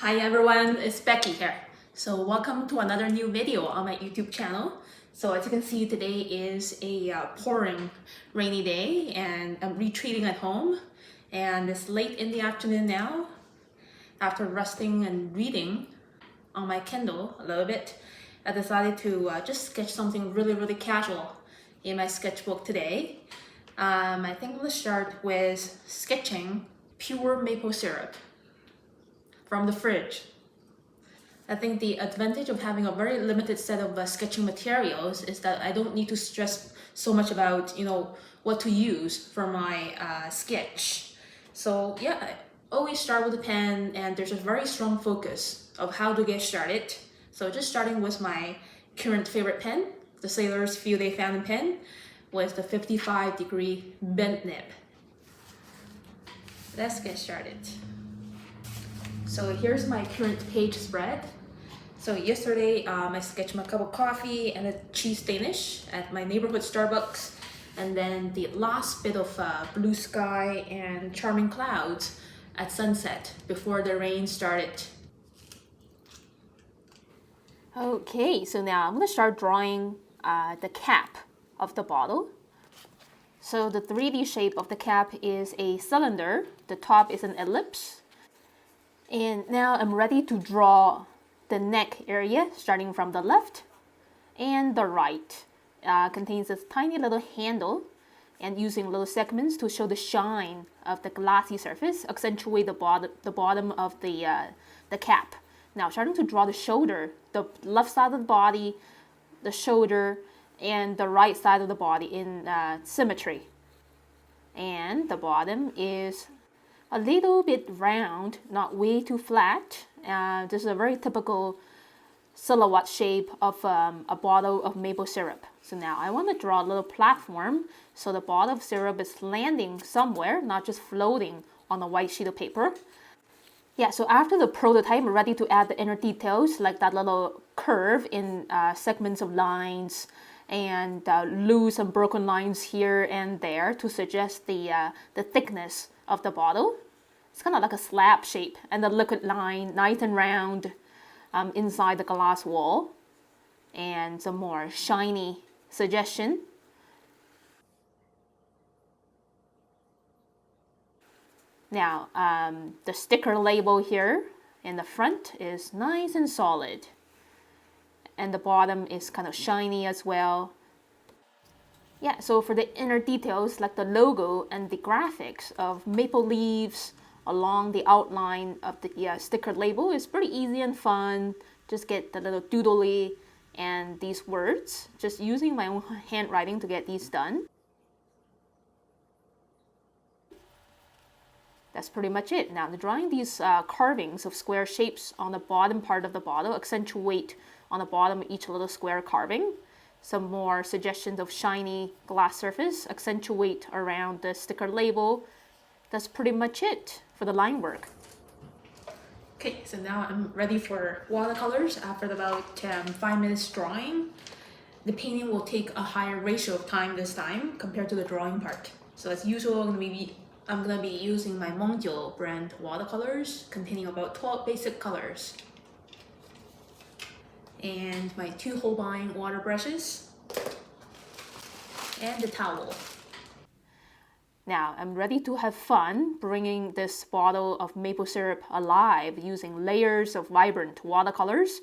Hi everyone, it's Becky here. So welcome to another new video on my YouTube channel. So as you can see, today is a pouring rainy day and I'm retreating at home. And it's late in the afternoon now. After resting and reading on my Kindle a little bit, I decided to just sketch something really casual in my sketchbook today. I think let's start with sketching pure maple syrup from the fridge. I think the advantage of having a very limited set of sketching materials is that I don't need to stress so much about, what to use for my sketch. So yeah, I always start with a pen and there's a very strong focus of how to get started. So just starting with my current favorite pen, the Sailor's Fude fountain pen with the 55-degree bent nib. Let's get started. So here's my current page spread. So yesterday I sketched my cup of coffee and a cheese Danish at my neighborhood Starbucks, and then the last bit of blue sky and charming clouds at sunset before the rain started. Okay, so now I'm going to start drawing the cap of the bottle. So the 3D shape of the cap is a cylinder, the top is an ellipse. And now I'm ready to draw the neck area, starting from the left and the right. Contains this tiny little handle and using little segments to show the shine of the glassy surface, accentuate the bottom of the cap. Now starting to draw the shoulder, the left side of the body, the shoulder, and the right side of the body in symmetry. And the bottom is a little bit round, not way too flat. This is a very typical silhouette shape of a bottle of maple syrup. So now I want to draw a little platform so the bottle of syrup is landing somewhere, not just floating on a white sheet of paper. Yeah, so after the prototype, I'm ready to add the inner details like that little curve in segments of lines and loose and broken lines here and there to suggest the thickness of the bottle. It's kind of like a slab shape, and the liquid line nice and round inside the glass wall, and some more shiny suggestion. Now the sticker label here in the front is nice and solid, and the bottom is kind of shiny as well. Yeah, so for the inner details like the logo and the graphics of maple leaves along the outline of the sticker label is pretty easy and fun. Just get the little doodly and these words, just using my own handwriting to get these done. That's pretty much it. Now drawing these carvings of square shapes on the bottom part of the bottle, accentuate on the bottom of each little square carving. Some more suggestions of shiny glass surface, accentuate around the sticker label. That's pretty much it for the line work. Okay, so now I'm ready for watercolors. After about 5 minutes drawing, the painting will take a higher ratio of time this time compared to the drawing part. So as usual, I'm gonna be using my Mungyo brand watercolors containing about 12 basic colors. And my 2 Holbein water brushes and the towel. Now I'm ready to have fun bringing this bottle of maple syrup alive using layers of vibrant watercolors.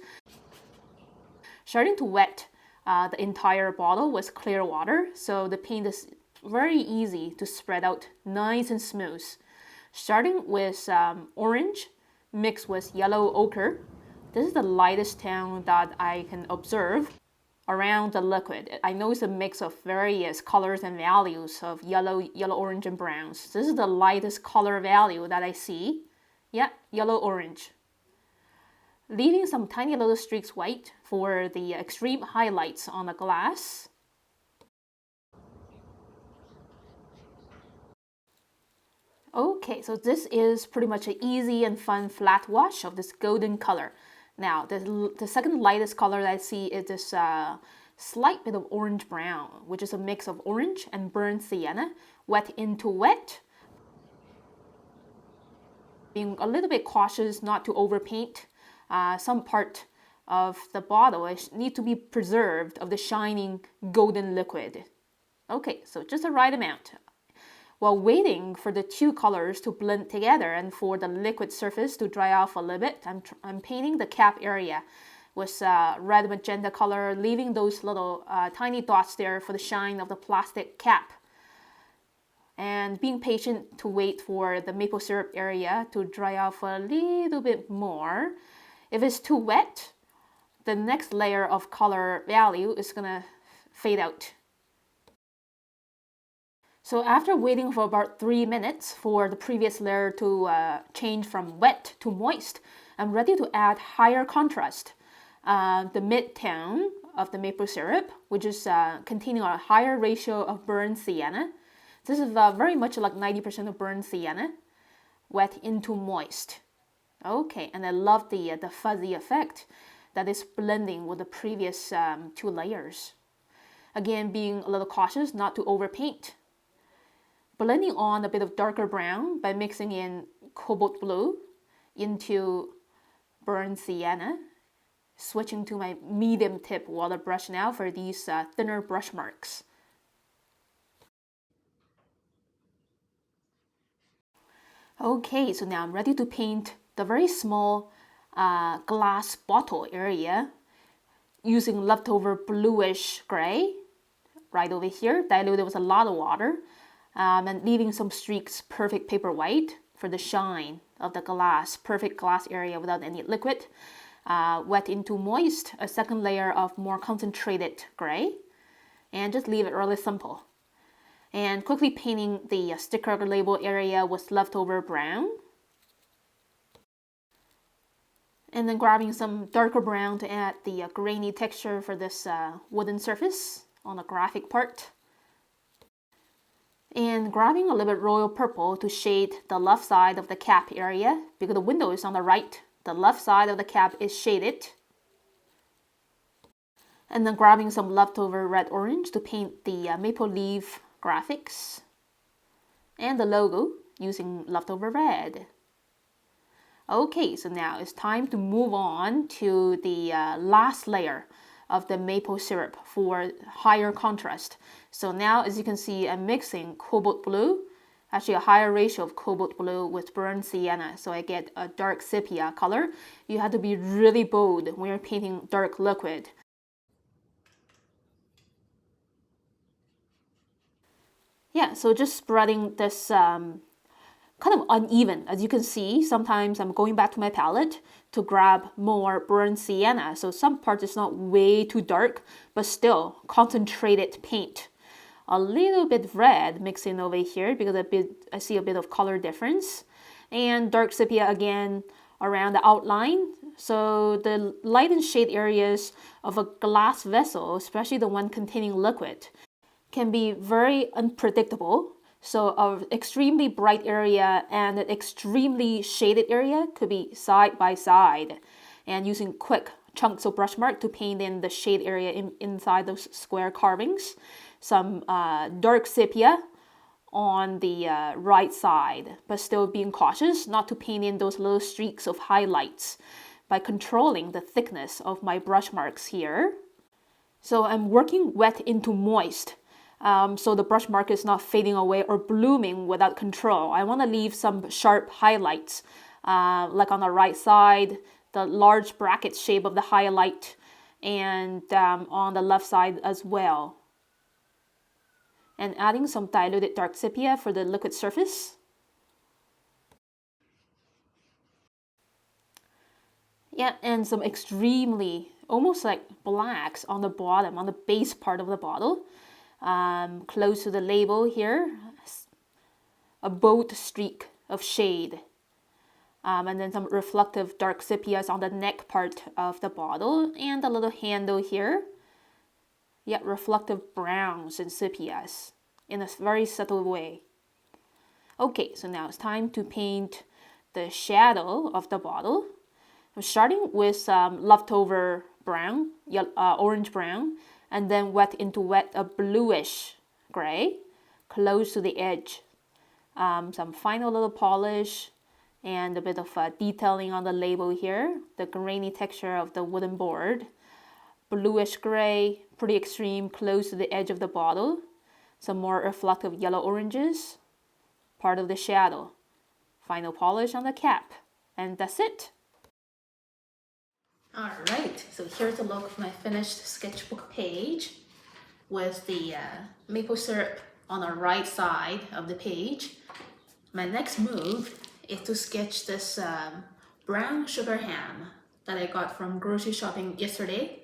Starting to wet the entire bottle with clear water, so the paint is very easy to spread out nice and smooth. Starting with orange mixed with yellow ochre. This is the lightest tone that I can observe around the liquid. I know it's a mix of various colors and values of yellow, orange, and browns. This is the lightest color value that I see. Yeah, yellow, orange. Leaving some tiny little streaks white for the extreme highlights on the glass. Okay, so this is pretty much an easy and fun flat wash of this golden color. Now, the second lightest color that I see is this slight bit of orange brown, which is a mix of orange and burnt sienna, wet into wet. Being a little bit cautious not to overpaint. Some part of the bottle need to be preserved of the shining golden liquid. Okay, so just the right amount. While waiting for the two colors to blend together and for the liquid surface to dry off a little bit, I'm painting the cap area with red magenta color, leaving those little tiny dots there for the shine of the plastic cap. And being patient to wait for the maple syrup area to dry off a little bit more. If it's too wet, the next layer of color value is gonna fade out. So after waiting for about 3 minutes for the previous layer to change from wet to moist, I'm ready to add higher contrast. The mid-tone of the maple syrup, which is containing a higher ratio of burnt sienna. This is very much like 90% of burnt sienna, wet into moist. Okay, and I love the fuzzy effect that is blending with the previous two layers. Again, being a little cautious not to overpaint. Blending on a bit of darker brown by mixing in cobalt blue into burnt sienna. Switching to my medium tip water brush now for these thinner brush marks. Okay, so now I'm ready to paint the very small glass bottle area using leftover bluish gray right over here, diluted with a lot of water, and leaving some streaks perfect paper white for the shine of the glass, perfect glass area without any liquid. Wet into moist, a second layer of more concentrated gray, and just leave it really simple. And quickly painting the sticker label area with leftover brown. And then grabbing some darker brown to add the grainy texture for this wooden surface on the graphic part. And grabbing a little bit royal purple to shade the left side of the cap area, because the window is on the right. The left side of the cap is shaded. And then grabbing some leftover red-orange to paint the maple leaf graphics and the logo using leftover red. Okay, so now it's time to move on to the last layer of the maple syrup for higher contrast. So now, as you can see, I'm mixing cobalt blue, actually a higher ratio of cobalt blue with burnt sienna, so I get a dark sepia color. You have to be really bold when you're painting dark liquid. Yeah, so just spreading this kind of uneven. As you can see, sometimes I'm going back to my palette to grab more burnt sienna. So some parts is not way too dark, but still concentrated paint. A little bit of red mixed in over here because I see a bit of color difference. And dark sepia again around the outline. So the light and shade areas of a glass vessel, especially the one containing liquid, can be very unpredictable. So an extremely bright area and an extremely shaded area could be side by side. And using quick chunks of brush mark to paint in the shade area inside those square carvings. Some dark sepia on the right side, but still being cautious not to paint in those little streaks of highlights by controlling the thickness of my brush marks here. So I'm working wet into moist. So the brush mark is not fading away or blooming without control. I want to leave some sharp highlights, like on the right side, the large bracket shape of the highlight, and on the left side as well. And adding some diluted dark sepia for the liquid surface. Yeah, and some extremely, almost like blacks on the bottom, on the base part of the bottle. Close to the label here, a bold streak of shade, and then some reflective dark sepias on the neck part of the bottle and the little handle here. Yet reflective browns and sepias in a very subtle way. Okay, so now it's time to paint the shadow of the bottle. I'm starting with some leftover brown, orange brown, and then wet into a bluish gray, close to the edge. Some final little polish and a bit of detailing on the label here, the grainy texture of the wooden board, bluish gray, pretty extreme, close to the edge of the bottle, some more reflective yellow oranges, part of the shadow, final polish on the cap, and that's it. Alright, so here's a look of my finished sketchbook page with the maple syrup on the right side of the page. My next move is to sketch this brown sugar ham that I got from grocery shopping yesterday.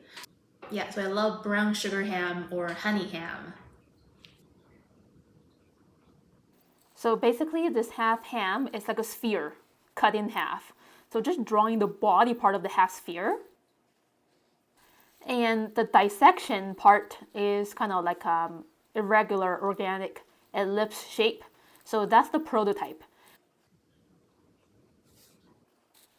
Yeah, so I love brown sugar ham or honey ham. So basically this half ham is like a sphere cut in half. So just drawing the body part of the half sphere. And the dissection part is kind of like irregular organic ellipse shape. So that's the prototype.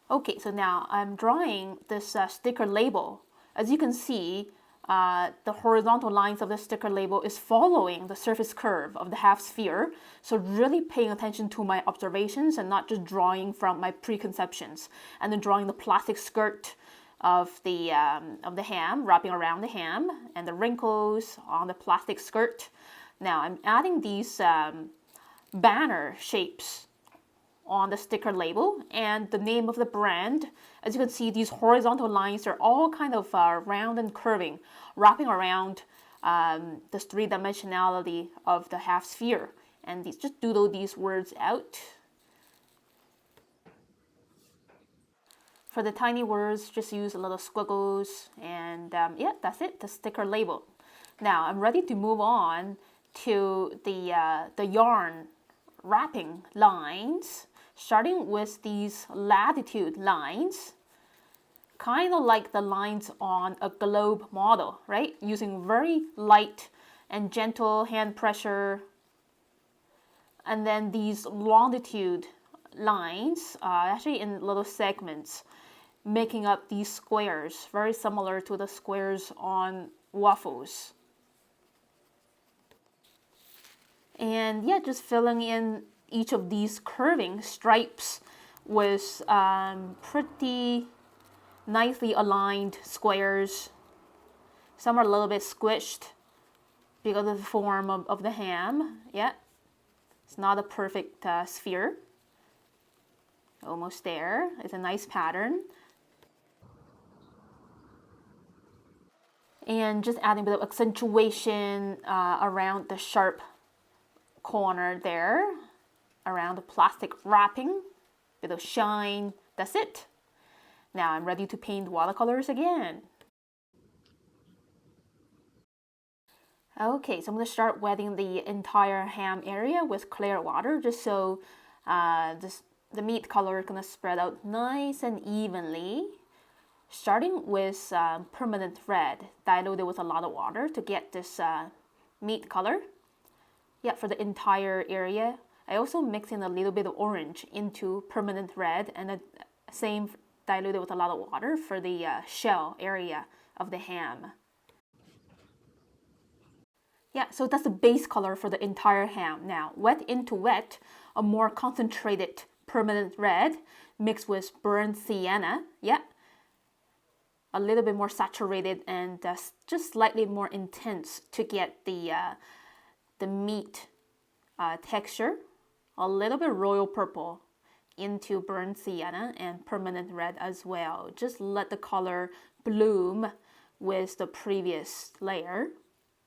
Okay, so now I'm drawing this sticker label. As you can see, the horizontal lines of the sticker label is following the surface curve of the half sphere. So really paying attention to my observations and not just drawing from my preconceptions. And then drawing the plastic skirt of the ham, wrapping around the ham, and the wrinkles on the plastic skirt. Now I'm adding these banner shapes on the sticker label and the name of the brand. As you can see, these horizontal lines are all kind of round and curving, wrapping around this three-dimensionality of the half sphere. And just doodle these words out. For the tiny words, just use a little squiggles, and yeah, that's it, the sticker label. Now I'm ready to move on to the yarn wrapping lines, starting with these latitude lines, kind of like the lines on a globe model, right? Using very light and gentle hand pressure. And then these longitude lines, actually in little segments, making up these squares, very similar to the squares on waffles. And yeah, just filling in each of these curving stripes with pretty nicely aligned squares. Some are a little bit squished because of the form of the ham. Yeah, it's not a perfect sphere. Almost there. It's a nice pattern. And just adding a bit of accentuation around the sharp corner there, around the plastic wrapping, bit of shine. That's it. Now I'm ready to paint watercolors again. Okay, so I'm going to start wetting the entire ham area with clear water, just so the meat color is going to spread out nice and evenly. Starting with permanent red, diluted with a lot of water to get this meat color. Yeah, for the entire area. I also mix in a little bit of orange into permanent red, and the same diluted with a lot of water for the shell area of the ham. Yeah, so that's the base color for the entire ham. Now, wet into wet, a more concentrated permanent red mixed with burnt sienna. Yeah, a little bit more saturated and just slightly more intense to get the meat texture. A little bit royal purple into burnt sienna and permanent red as well. Just let the color bloom with the previous layer.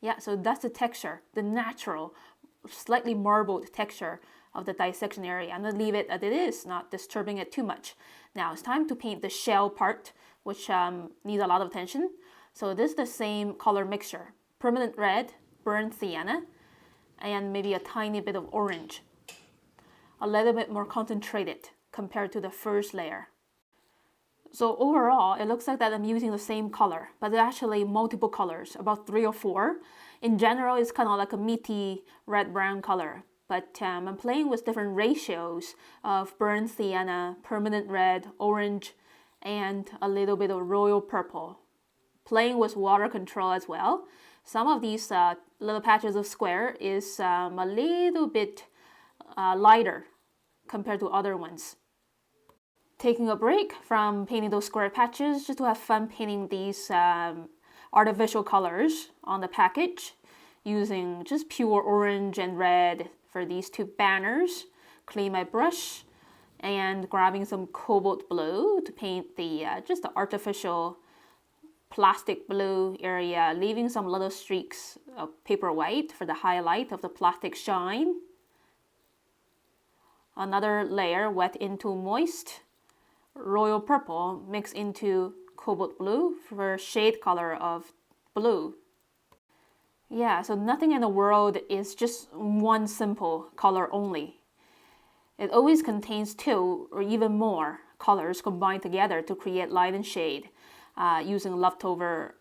Yeah, so that's the texture, the natural, slightly marbled texture of the dissection area. I'm going to leave it as it is, not disturbing it too much. Now it's time to paint the shell part, which needs a lot of attention. So this is the same color mixture, permanent red, burnt sienna, and maybe a tiny bit of orange. A little bit more concentrated compared to the first layer. So overall, it looks like that I'm using the same color, but there's actually multiple colors, about 3 or 4. In general, it's kind of like a meaty red-brown color, but I'm playing with different ratios of burnt sienna, permanent red, orange, and a little bit of royal purple. Playing with water control as well. Some of these little patches of square is a little bit lighter compared to other ones. taking a break from painting those square patches just to have fun painting these artificial colors on the package using just pure orange and red for these two banners. Clean my brush and grabbing some cobalt blue to paint the just the artificial plastic blue area, leaving some little streaks of paper white for the highlight of the plastic shine. Another layer wet into moist royal purple mixed into cobalt blue for shade color of blue. Yeah, so nothing in the world is just one simple color only. It always contains two or even more colors combined together to create light and shade, using leftover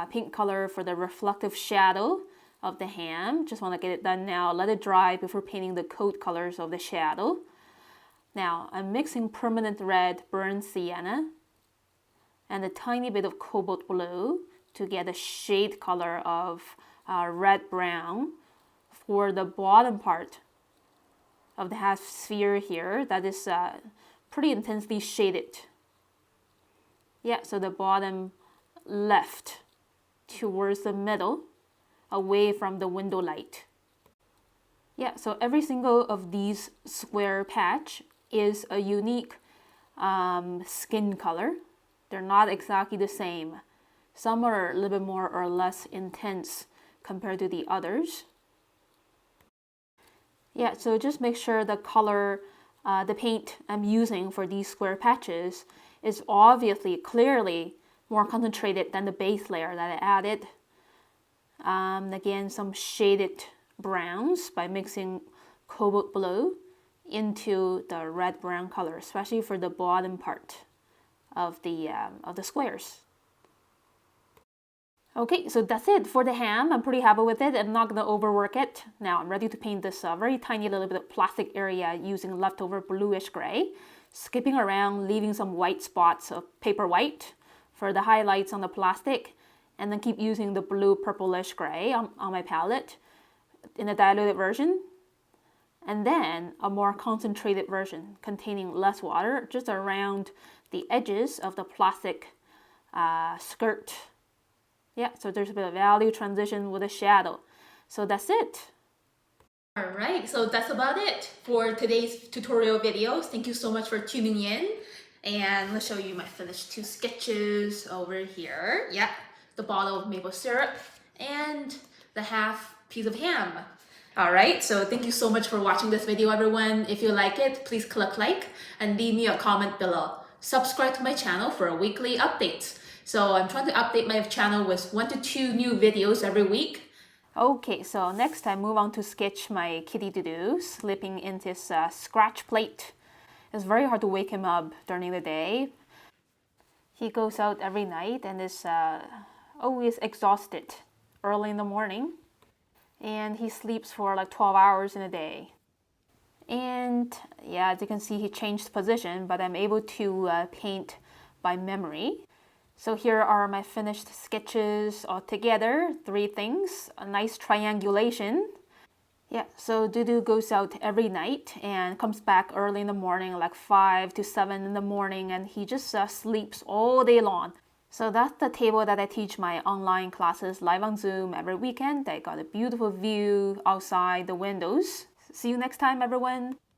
pink color for the reflective shadow of the ham. Just want to get it done now, let it dry before painting the coat colors of the shadow. Now I'm mixing permanent red burnt sienna and a tiny bit of cobalt blue to get a shade color of red brown for the bottom part of the half sphere here that is pretty intensely shaded. Yeah, so the bottom left towards the middle, away from the window light. Yeah, so every single of these square patch is a unique skin color. They're not exactly the same. Some are a little bit more or less intense compared to the others. Yeah, so just make sure the color, the paint I'm using for these square patches is obviously, clearly more concentrated than the base layer that I added. Again, some shaded browns by mixing cobalt blue into the red-brown color, especially for the bottom part of the squares. Okay, so that's it for the ham. I'm pretty happy with it. I'm not going to overwork it. Now I'm ready to paint this very tiny little bit of plastic area using leftover bluish gray, skipping around, leaving some white spots of paper white for the highlights on the plastic, and then keep using the blue purplish gray on my palette in a diluted version. And then a more concentrated version containing less water just around the edges of the plastic skirt. Yeah, so there's a bit of value transition with a shadow. So that's it. Alright, so that's about it for today's tutorial videos. Thank you so much for tuning in. And let's show you my finished two sketches over here. Yeah, the bottle of maple syrup and the half piece of ham. Alright, so thank you so much for watching this video, everyone. If you like it, please click like and leave me a comment below. Subscribe to my channel for weekly updates. So I'm trying to update my channel with 1 to 2 new videos every week. Okay, so next I move on to sketch my kitty Dudu sleeping in his scratch plate. It's very hard to wake him up during the day. He goes out every night and is always exhausted early in the morning. And he sleeps for like 12 hours in a day. And yeah, as you can see, he changed position, but I'm able to paint by memory. So here are my finished sketches all together. 3 things, a nice triangulation. Yeah, so Dudu goes out every night and comes back early in the morning, like 5 to 7 in the morning, and he just sleeps all day long. So that's the table that I teach my online classes live on Zoom every weekend. I got a beautiful view outside the windows. See you next time, everyone.